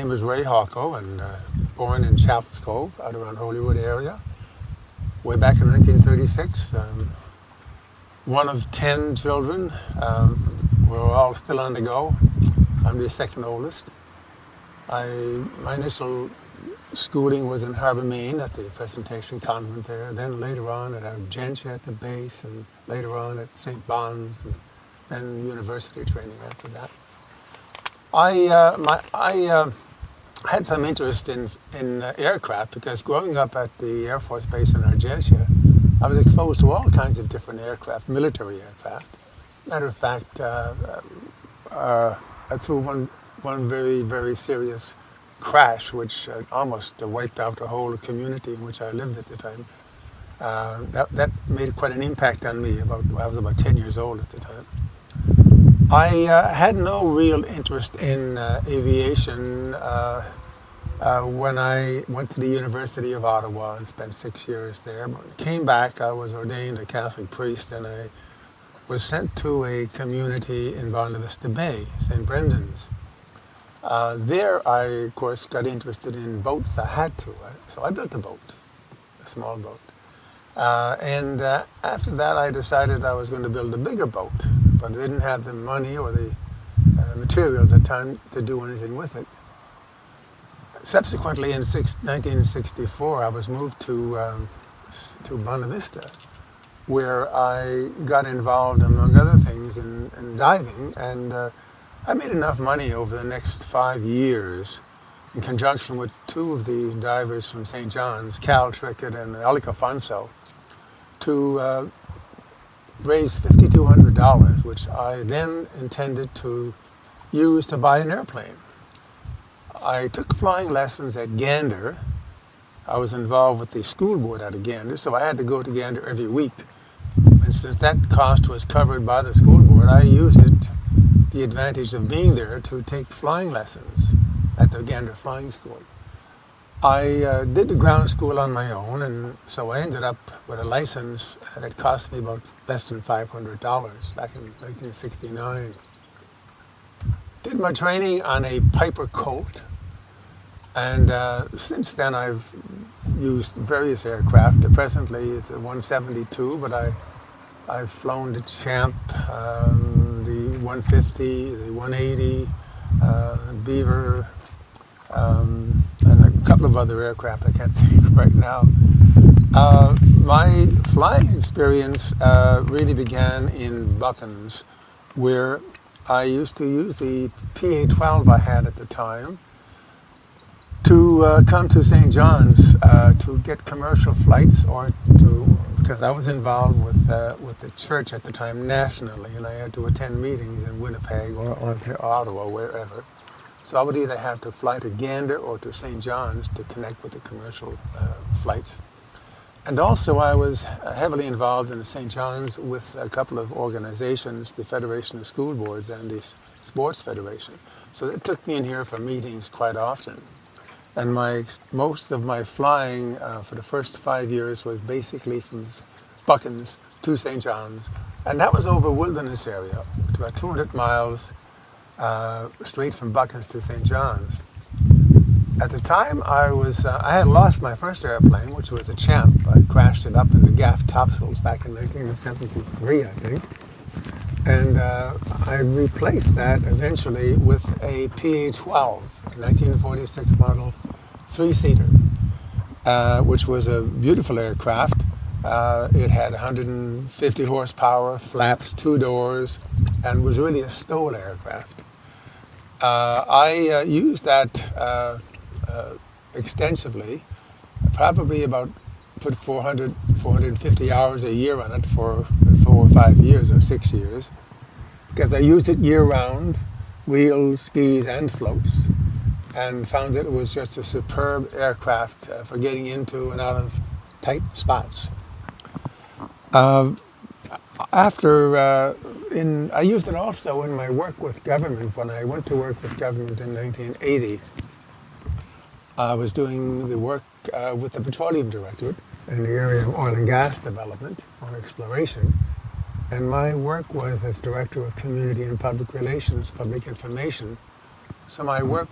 name is Ray Hawco, and born in Chapels Cove, out around Hollywood area. Way back in 1936, one of 10 children. We're all still on the go. I'm the second oldest. My initial schooling was in Harbour, Maine, at the Presentation Convent there. Then later on at Argentia at the base, and later on at St. Bon's, and then university training after that. I had some interest in aircraft because growing up at the Air Force Base in Argentia, I was exposed to all kinds of different aircraft, military aircraft. Matter of fact, through one very, very serious crash, which almost wiped out the whole community in which I lived at the time. That made quite an impact on me. I was about 10 years old at the time. I had no real interest in aviation when I went to the University of Ottawa and spent 6 years there. But when I came back, I was ordained a Catholic priest, and I was sent to a community in Bonavista Vista Bay, St. Brendan's. There, I, of course, got interested in boats. I had to. So I built a boat, a small boat. And after that, I decided I was going to build a bigger boat, but I didn't have the money or the materials at the time to do anything with it. Subsequently, in 1964, I was moved to Bonavista, where I got involved, among other things, in diving, and I made enough money over the next 5 years, in conjunction with two of the divers from St. John's, Cal Trickett and Alec Afonso, to raise $5,200, which I then intended to use to buy an airplane. I took flying lessons at Gander. I was involved with the school board out of Gander, so I had to go to Gander every week. And since that cost was covered by the school board, I used the advantage of being there to take flying lessons at the Gander Flying School. I did the ground school on my own, and so I ended up with a license that cost me about less than $500 back in 1969. Did my training on a Piper Colt, and since then I've used various aircraft. Presently it's a 172, but I've flown the Champ, the 150, the 180, Beaver, and a couple of other aircraft I can't think of right now. My flying experience really began in Buckens, where I used to use the PA-12 I had at the time to come to St. John's to get commercial flights, because I was involved with the church at the time nationally, and I had to attend meetings in Winnipeg or Ottawa, wherever. So I would either have to fly to Gander or to St. John's to connect with the commercial flights. And also I was heavily involved in St. John's with a couple of organizations, the Federation of School Boards and the Sports Federation. So it took me in here for meetings quite often. And most of my flying for the first 5 years was basically from Buckens to St. John's. And that was over wilderness area, about 200 miles straight from Buckens to St. John's. At the time, I had lost my first airplane, which was the Champ. I crashed it up in the Gaff topsails back in 1973, I think. And I replaced that eventually with a PA-12, 1946 model, 3-seater, which was a beautiful aircraft. It had 150 horsepower, flaps, 2 doors, and was really a STOL aircraft. I used that extensively, probably put 450 hours a year on it for 4 or 5 years or 6 years, because I used it year-round, wheels, skis, and floats, and found that it was just a superb aircraft for getting into and out of tight spots. I used it also in my work with government. When I went to work with government in 1980, I was doing the work with the Petroleum Directorate in the area of oil and gas development or exploration. And my work was as Director of Community and Public Relations, Public Information. So my work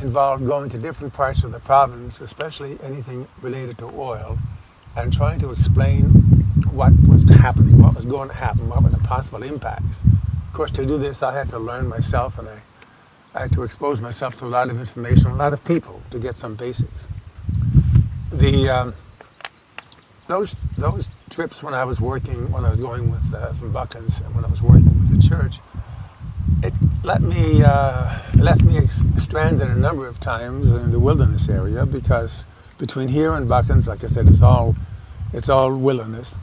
involved going to different parts of the province, especially anything related to oil, and trying to explain what was happening, what was going to happen, what were the possible impacts. Of course, to do this, I had to learn myself, and I had to expose myself to a lot of information, a lot of people, to get some basics. Those trips when I was going with from Buckens, and when I was working with the church, it left me stranded a number of times in the wilderness area, because between here and Buckens, like I said, it's all wilderness,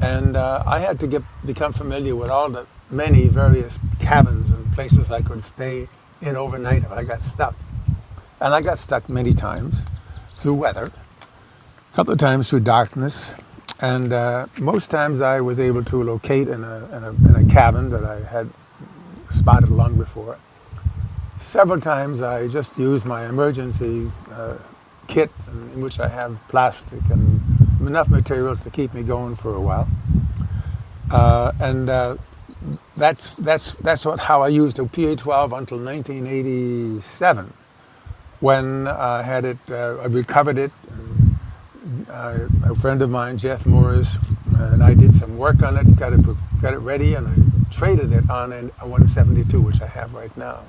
and I had to become familiar with all the many various cabins and places I could stay in overnight if I got stuck. And I got stuck many times through weather, a couple of times through darkness, and most times I was able to locate in a cabin that I had spotted long before. Several times I just used my emergency kit, in which I have plastic and enough materials to keep me going for a while. That's how I used the PA-12 until 1987, when I had it. I recovered it. A friend of mine, Jeff Moores, and I did some work on it, got it ready, and I traded it on a 172, which I have right now.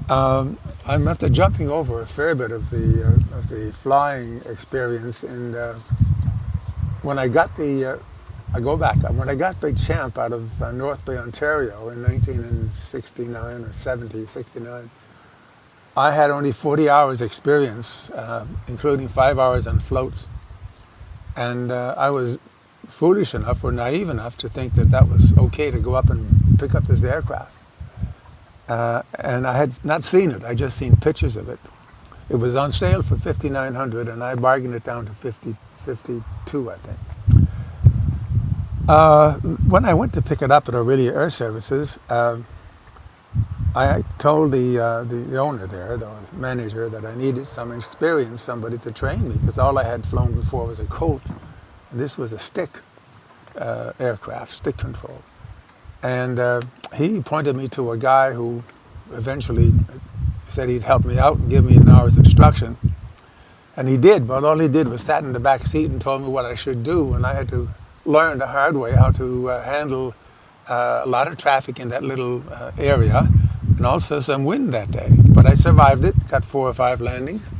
I'm after jumping over a fair bit of the flying experience, and when I got when I got Big Champ out of North Bay, Ontario in 1969 or 69, I had only 40 hours experience, including 5 hours on floats. And I was foolish enough or naive enough to think that was okay to go up and pick up this aircraft. And I had not seen it, I just seen pictures of it. It was on sale for $5,900, and I bargained it down to $52, I think. When I went to pick it up at Aurelia Air Services, I told the owner there, the manager, that I needed some experience, somebody to train me, because all I had flown before was a Colt, and this was a stick aircraft, stick control. And he pointed me to a guy who eventually said he'd help me out and give me an hour's instruction. And he did, but all he did was sat in the back seat and told me what I should do, and I had to learn the hard way how to handle a lot of traffic in that little area, and also some wind that day. But I survived it, got 4 or 5 landings.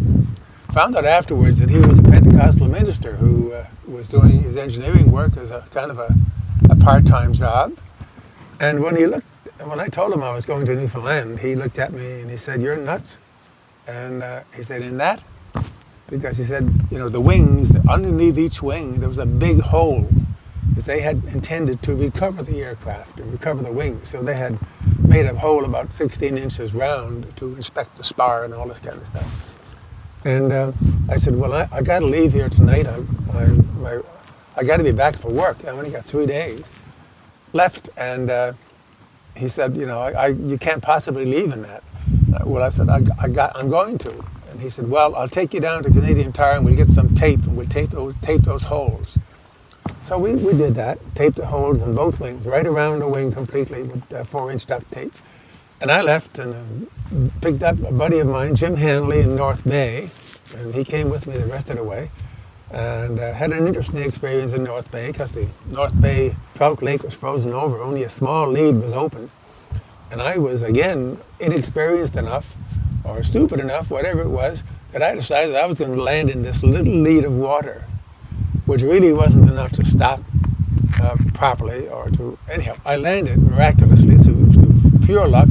Found out afterwards that he was a Pentecostal minister who was doing his engineering work as a kind of a part-time job. And when I told him I was going to Newfoundland, he looked at me and he said, "You're nuts." And he said, "In that?" Because he said, the wings, underneath each wing, there was a big hole, because they had intended to recover the aircraft and recover the wings. So they had made a hole about 16 inches round to inspect the spar and all this kind of stuff. And I said, "Well, I got to leave here tonight. I got to be back for work. I only got 3 days left." And he said, "You can't possibly leave in that." Well, I said, "I'm going to." And he said, "Well, I'll take you down to Canadian Tire and we'll get some tape and we'll tape those holes." So we did that, taped the holes in both wings, right around the wing completely with 4-inch duct tape. And I left and picked up a buddy of mine, Jim Hanley, in North Bay, and he came with me the rest of the way. And had an interesting experience in North Bay, because the North Bay Trout Lake was frozen over, only a small lead was open. And I was, again, inexperienced enough, or stupid enough, whatever it was, that I decided I was going to land in this little lead of water, which really wasn't enough to stop properly or to, anyhow, I landed miraculously through pure luck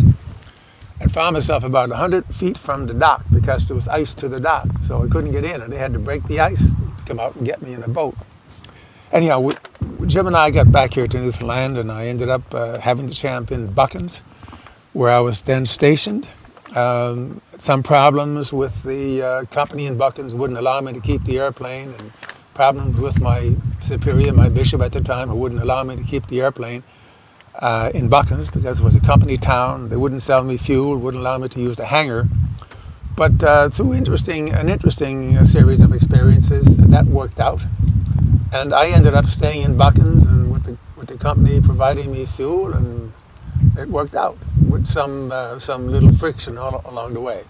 and found myself about 100 feet from the dock, because there was ice to the dock, so I couldn't get in, and they had to break the ice to come out and get me in a boat. Anyhow, Jim and I got back here to Newfoundland, and I ended up having the Champ in Buckens, where I was then stationed. Some problems with the company in Buckens wouldn't allow me to keep the airplane, and problems with my superior, my bishop at the time, who wouldn't allow me to keep the airplane in Buckens, because it was a company town. They wouldn't sell me fuel, wouldn't allow me to use the hangar. But through an interesting series of experiences, that worked out. And I ended up staying in Buckens, and with the company providing me fuel, and it worked out. with some little friction all along the way.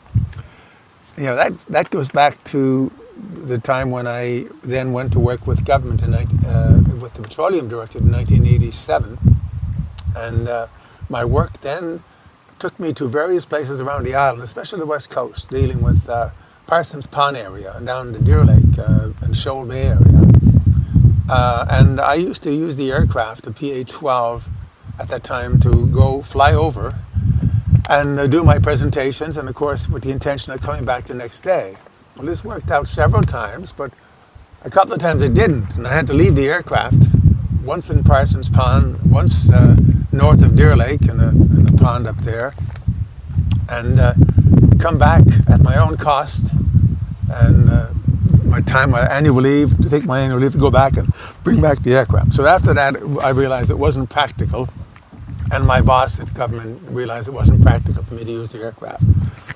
You know, that goes back to the time when I then went to work with government with the Petroleum Directorate in 1987, and my work then took me to various places around the island, especially the west coast, dealing with Parsons Pond area and down the Deer Lake and Shoal Bay area. And I used to use the aircraft, the PA-12, at that time to fly over and do my presentations, and of course with the intention of coming back the next day. Well, this worked out several times, but a couple of times it didn't, and I had to leave the aircraft, once in Parsons Pond, once north of Deer Lake in a pond up there, and come back at my own cost, and my annual leave, to take my annual leave to go back and bring back the aircraft. So after that, I realized it wasn't practical, and my boss at government realized it wasn't practical for me to use the aircraft.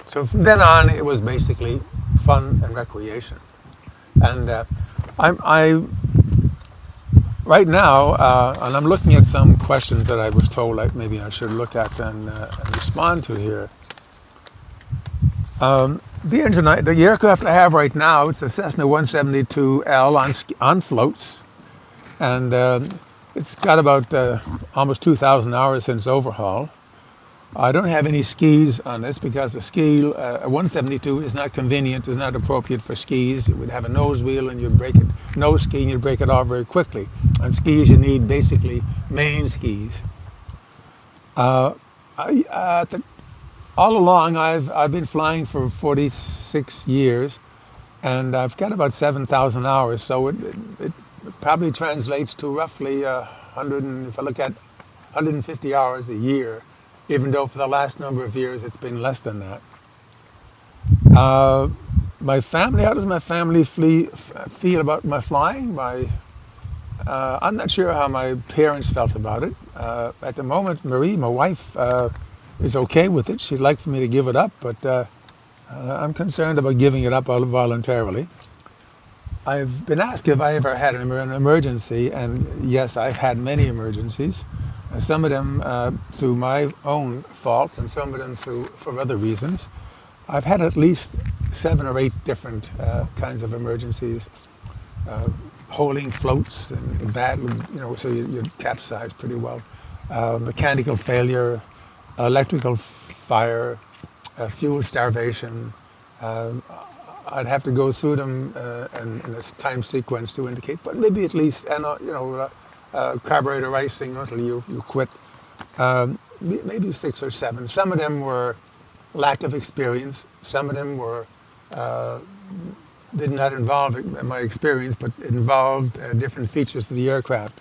So from then on, it was basically fun and recreation. And right now, and I'm looking at some questions that I was told maybe I should look at and respond to here. The aircraft I have right now, it's a Cessna 172L on floats, and it's got about almost 2,000 hours since overhaul. I don't have any skis on this because the ski, a 172 is not convenient, is not appropriate for skis. It would have a nose wheel and you'd break it, nose ski, and you'd break it off very quickly. On skis you need basically main skis. All along I've been flying for 46 years and I've got about 7,000 hours, so it probably translates to roughly 100, if I look at 150 hours a year, even though for the last number of years it's been less than that. My family, how does my family feel about my flying? I'm not sure how my parents felt about it. At the moment, Marie, my wife, is okay with it. She'd like for me to give it up, but I'm concerned about giving it up voluntarily. I've been asked if I ever had an emergency, and yes, I've had many emergencies. Some of them through my own fault, and some of them for other reasons. I've had at least 7 or 8 different kinds of emergencies. Holding floats and bad, so you capsize pretty well. Mechanical failure, electrical fire, fuel starvation. I'd have to go through them in a time sequence to indicate, but maybe at least, carburetor icing until you quit. Maybe 6 or 7. Some of them were lack of experience. Some of them were did not involve my experience, but involved different features of the aircraft.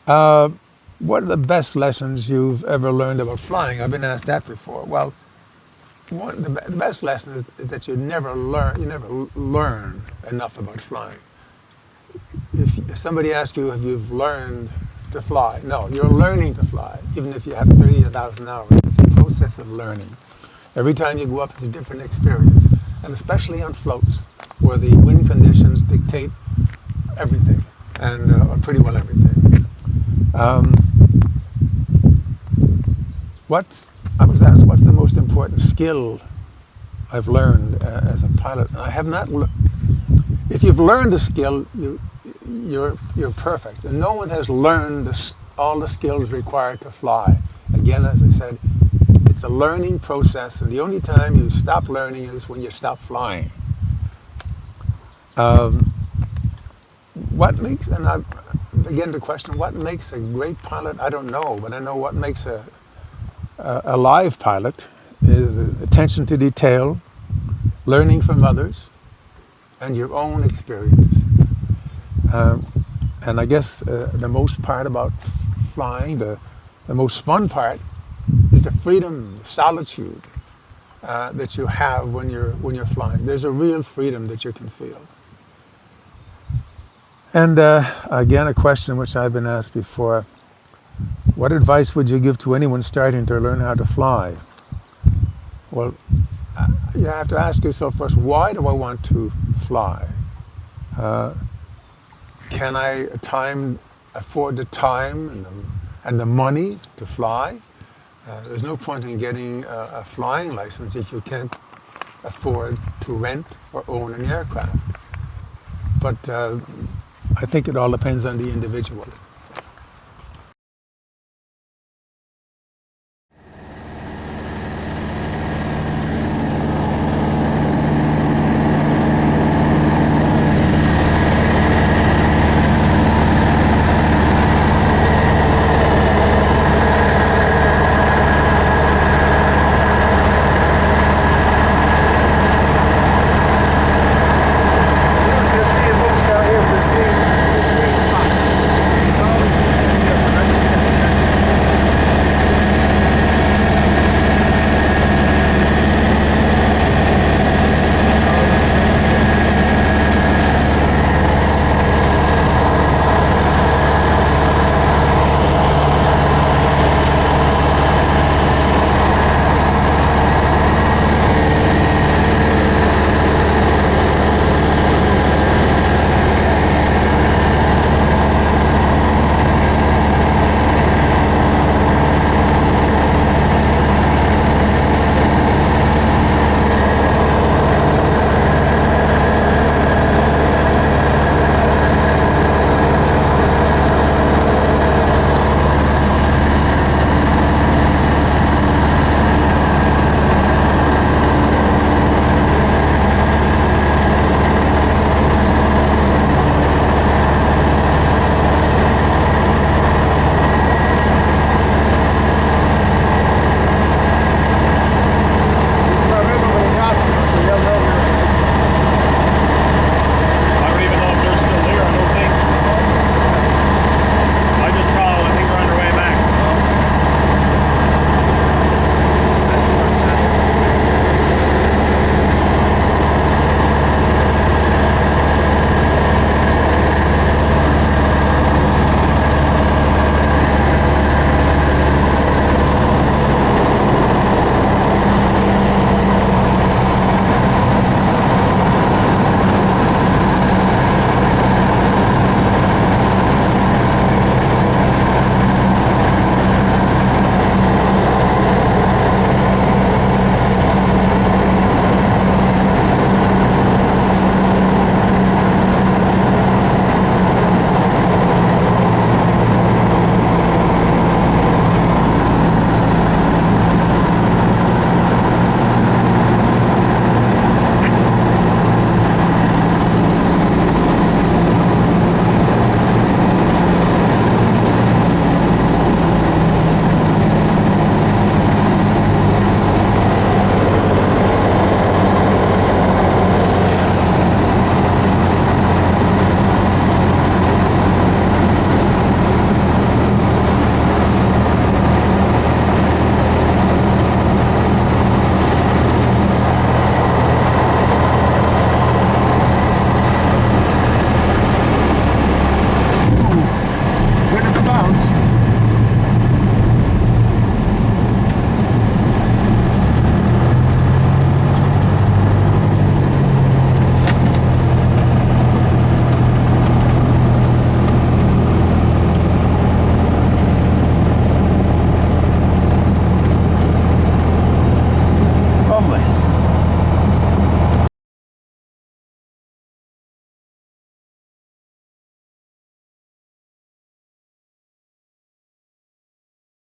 What are the best lessons you've ever learned about flying? I've been asked that before. Well, the best lesson is that you never learn enough about flying. If somebody asks you if you've learned to fly, no, you're learning to fly, even if you have 30,000 hours. It's a process of learning. Every time you go up, it's a different experience, and especially on floats, where the wind conditions dictate everything, and pretty well everything. I was asked, what's the most important skill I've learned as a pilot? I have not. If you've learned a skill, you're perfect, and no one has learned all the skills required to fly. Again, as I said, it's a learning process, and the only time you stop learning is when you stop flying. Again, the question, what makes a great pilot? I don't know, but I know what makes a live pilot is attention to detail, learning from others, and your own experience. And I guess the most part about flying, the most fun part, is the freedom, solitude that you have when you're flying. There's a real freedom that you can feel. And again, a question which I've been asked before: what advice would you give to anyone starting to learn how to fly? Well, you have to ask yourself first, why do I want to fly? Can I afford the time and the money to fly? There's no point in getting a flying license if you can't afford to rent or own an aircraft. But I think it all depends on the individual.